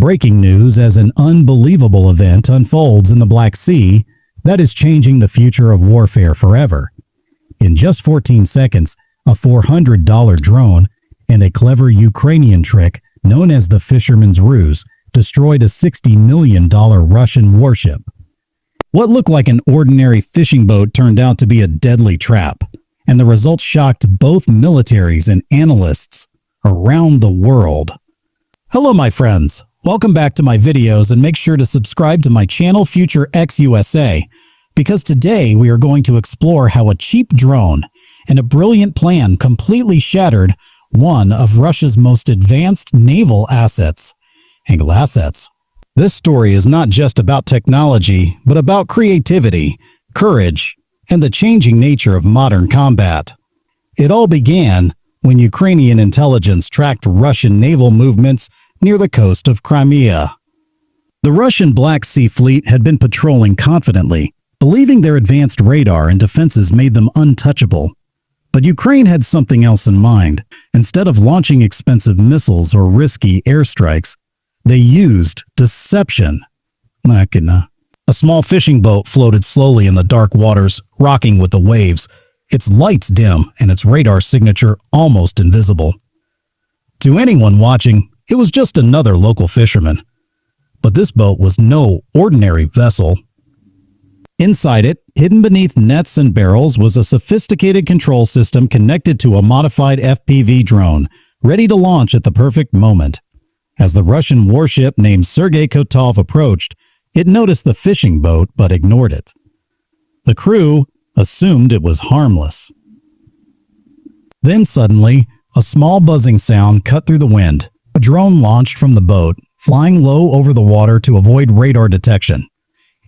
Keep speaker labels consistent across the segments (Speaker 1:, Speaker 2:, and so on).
Speaker 1: Breaking news as an unbelievable event unfolds in the Black Sea that is changing the future of warfare forever. In just 14 seconds, a $400 drone and a clever Ukrainian trick known as the Fisherman's Ruse destroyed a $60 million Russian warship. What looked like an ordinary fishing boat turned out to be a deadly trap, and the results shocked both militaries and analysts around the world. Hello my friends, welcome back to my videos and make sure to subscribe to my channel Future X USA, because today we are going to explore how a cheap drone and a brilliant plan completely shattered one of Russia's most advanced naval assets, angle assets. This story is not just about technology, but about creativity, courage, and the changing nature of modern combat. It all began when Ukrainian intelligence tracked Russian naval movements near the coast of Crimea. The Russian Black Sea Fleet had been patrolling confidently, believing their advanced radar and defenses made them untouchable. But Ukraine had something else in mind. Instead of launching expensive missiles or risky airstrikes, they used deception. A small fishing boat floated slowly in the dark waters, rocking with the waves, its lights dim and its radar signature almost invisible. To anyone watching, it was just another local fisherman. But this boat was no ordinary vessel. Inside it, hidden beneath nets and barrels, was a sophisticated control system connected to a modified FPV drone, ready to launch at the perfect moment. As the Russian warship named Sergei Kotov approached, it noticed the fishing boat but ignored it. The crew assumed it was harmless. Then suddenly, a small buzzing sound cut through the wind. A drone launched from the boat, flying low over the water to avoid radar detection.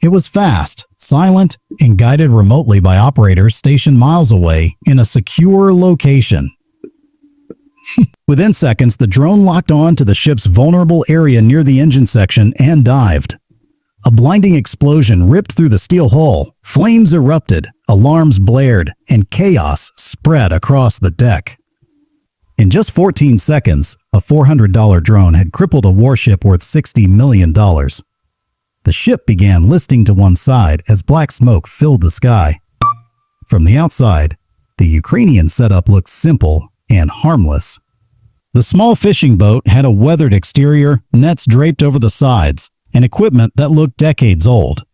Speaker 1: It was fast, silent, and guided remotely by operators stationed miles away in a secure location. Within seconds, the drone locked on to the ship's vulnerable area near the engine section and dived. A blinding explosion ripped through the steel hull, flames erupted, alarms blared, and chaos spread across the deck. In just 14 seconds, a $400 drone had crippled a warship worth $60 million. The ship began listing to one side as black smoke filled the sky. From the outside, the Ukrainian setup looked simple and harmless. The small fishing boat had a weathered exterior, nets draped over the sides, and equipment that looked decades old.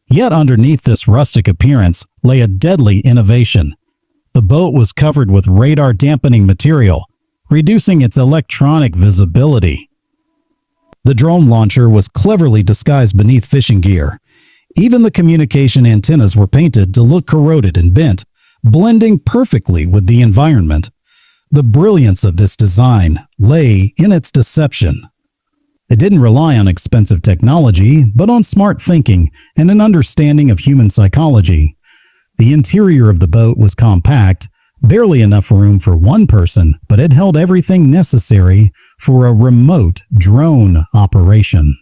Speaker 1: Yet underneath this rustic appearance lay a deadly innovation. The boat was covered with radar-dampening material, reducing its electronic visibility. The drone launcher was cleverly disguised beneath fishing gear. Even the communication antennas were painted to look corroded and bent, blending perfectly with the environment. The brilliance of this design lay in its deception. It didn't rely on expensive technology, but on smart thinking and an understanding of human psychology. The interior of the boat was compact, barely enough room for one person, but it held everything necessary for a remote drone operation.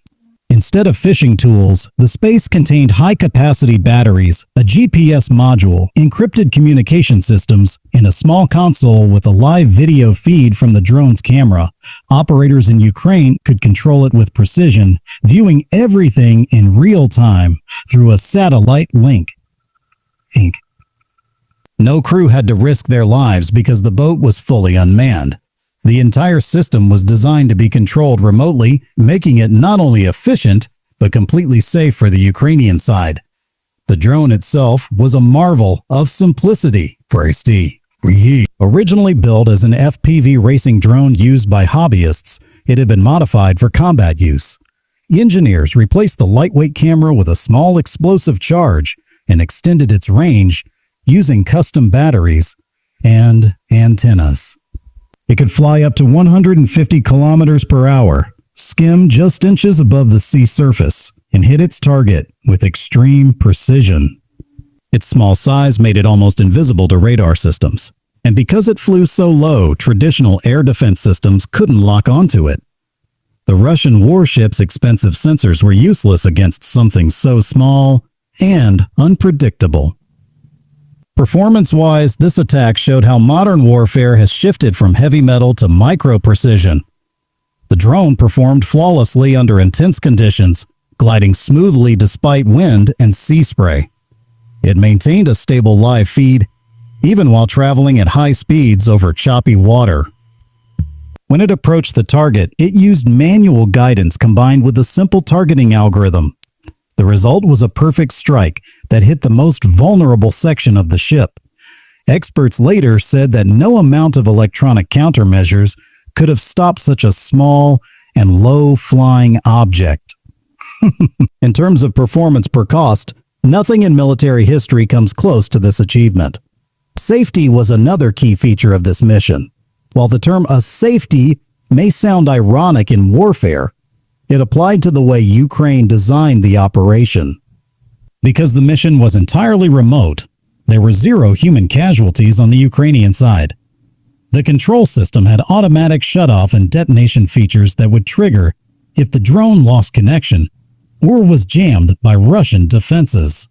Speaker 1: Instead of fishing tools, the space contained high-capacity batteries, a GPS module, encrypted communication systems, and a small console with a live video feed from the drone's camera. Operators in Ukraine could control it with precision, viewing everything in real time through a satellite link. No crew had to risk their lives because the boat was fully unmanned. The entire system was designed to be controlled remotely, making it not only efficient, but completely safe for the Ukrainian side. The drone itself was a marvel of simplicity. Originally built as an FPV racing drone used by hobbyists, it had been modified for combat use. Engineers replaced the lightweight camera with a small explosive charge and extended its range using custom batteries and antennas. It could fly up to 150 kilometers per hour, skim just inches above the sea surface, and hit its target with extreme precision. Its small size made it almost invisible to radar systems, and because it flew so low, traditional air defense systems couldn't lock onto it. The Russian warship's expensive sensors were useless against something so small and unpredictable. Performance-wise, this attack showed how modern warfare has shifted from heavy metal to micro-precision. The drone performed flawlessly under intense conditions, gliding smoothly despite wind and sea spray. It maintained a stable live feed, even while traveling at high speeds over choppy water. When it approached the target, it used manual guidance combined with a simple targeting algorithm. The result was a perfect strike that hit the most vulnerable section of the ship. Experts later said that no amount of electronic countermeasures could have stopped such a small and low-flying object. In terms of performance per cost, nothing in military history comes close to this achievement. Safety was another key feature of this mission. While the term "a safety" may sound ironic in warfare, it applied to the way Ukraine designed the operation. Because the mission was entirely remote, there were 0 human casualties on the Ukrainian side. The control system had automatic shutoff and detonation features that would trigger if the drone lost connection or was jammed by Russian defenses.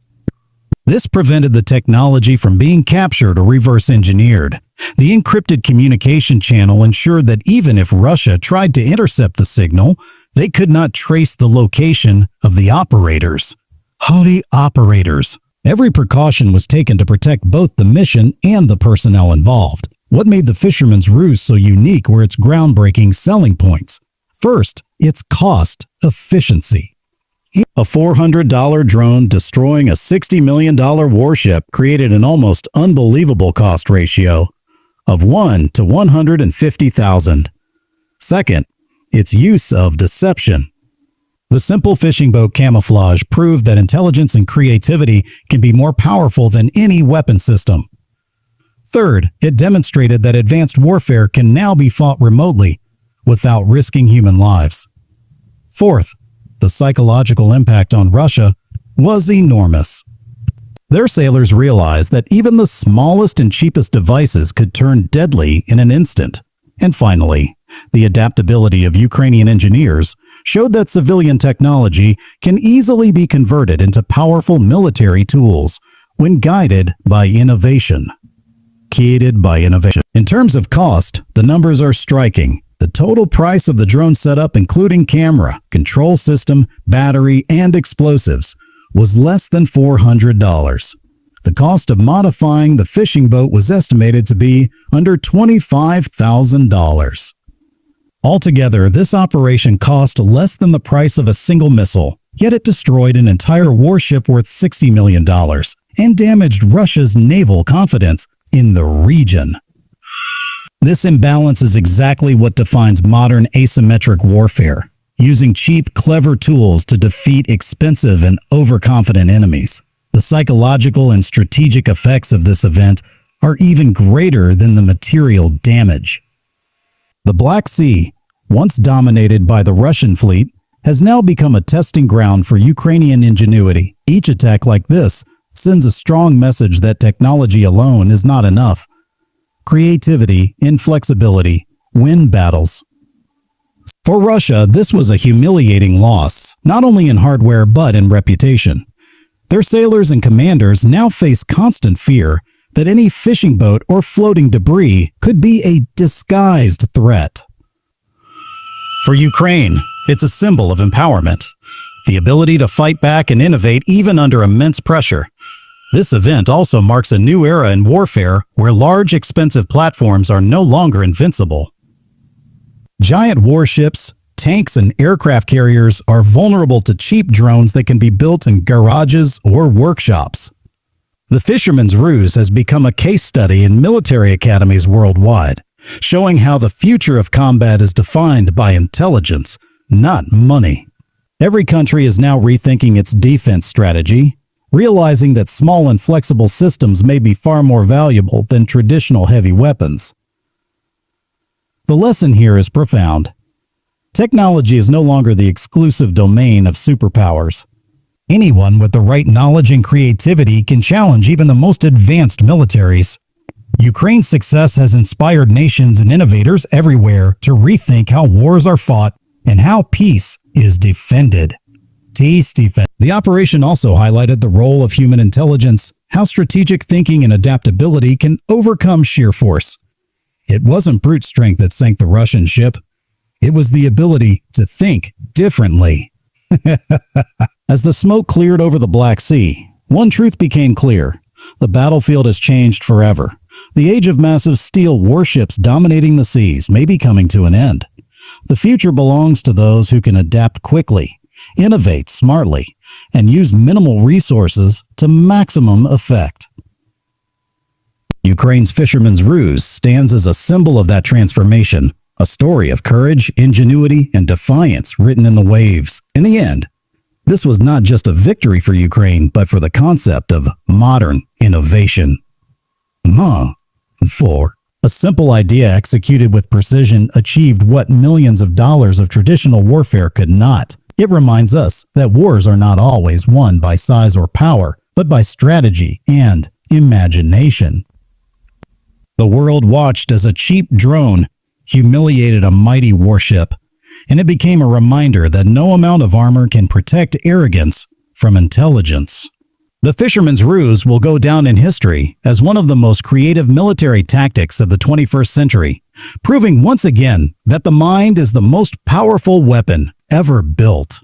Speaker 1: This prevented the technology from being captured or reverse engineered. The encrypted communication channel ensured that even if Russia tried to intercept the signal, they could not trace the location of the operators. Holy operators! Every precaution was taken to protect both the mission and the personnel involved. What made the Fisherman's Ruse so unique were its groundbreaking selling points. First, its cost efficiency. A $400 drone destroying a $60 million warship created an almost unbelievable cost ratio of 1 to 150,000. Second, its use of deception. The simple fishing boat camouflage proved that intelligence and creativity can be more powerful than any weapon system. Third, it demonstrated that advanced warfare can now be fought remotely without risking human lives. Fourth, the psychological impact on Russia was enormous. Their sailors realized that even the smallest and cheapest devices could turn deadly in an instant. And finally, the adaptability of Ukrainian engineers showed that civilian technology can easily be converted into powerful military tools when guided by innovation. In terms of cost, the numbers are striking. The total price of the drone setup, including camera, control system, battery, and explosives, was less than $400. The cost of modifying the fishing boat was estimated to be under $25,000. Altogether, this operation cost less than the price of a single missile, yet it destroyed an entire warship worth $60 million and damaged Russia's naval confidence in the region. This imbalance is exactly what defines modern asymmetric warfare, using cheap, clever tools to defeat expensive and overconfident enemies. The psychological and strategic effects of this event are even greater than the material damage. The Black Sea, once dominated by the Russian fleet, has now become a testing ground for Ukrainian ingenuity. Each attack like this sends a strong message that technology alone is not enough. Creativity, inflexibility, win battles. For Russia, this was a humiliating loss, not only in hardware but in reputation. Their sailors and commanders now face constant fear that any fishing boat or floating debris could be a disguised threat. For Ukraine, it's a symbol of empowerment, the ability to fight back and innovate even under immense pressure. This event also marks a new era in warfare where large, expensive platforms are no longer invincible. Giant warships, tanks, and aircraft carriers are vulnerable to cheap drones that can be built in garages or workshops. The Fisherman's Ruse has become a case study in military academies worldwide, showing how the future of combat is defined by intelligence, not money. Every country is now rethinking its defense strategy, realizing that small and flexible systems may be far more valuable than traditional heavy weapons. The lesson here is profound. Technology is no longer the exclusive domain of superpowers. Anyone with the right knowledge and creativity can challenge even the most advanced militaries. Ukraine's success has inspired nations and innovators everywhere to rethink how wars are fought and how peace is defended. The operation also highlighted the role of human intelligence, how strategic thinking and adaptability can overcome sheer force. It wasn't brute strength that sank the Russian ship. It was the ability to think differently. As the smoke cleared over the Black Sea, one truth became clear. The battlefield has changed forever. The age of massive steel warships dominating the seas may be coming to an end. The future belongs to those who can adapt quickly, innovate smartly, and use minimal resources to maximum effect. Ukraine's Fisherman's Ruse stands as a symbol of that transformation, a story of courage, ingenuity, and defiance written in the waves. In the end, this was not just a victory for Ukraine, but for the concept of modern innovation. For a simple idea executed with precision achieved what millions of dollars of traditional warfare could not. It reminds us that wars are not always won by size or power, but by strategy and imagination. The world watched as a cheap drone humiliated a mighty warship, and it became a reminder that no amount of armor can protect arrogance from intelligence. The Fisherman's Ruse will go down in history as one of the most creative military tactics of the 21st century, proving once again that the mind is the most powerful weapon ever built.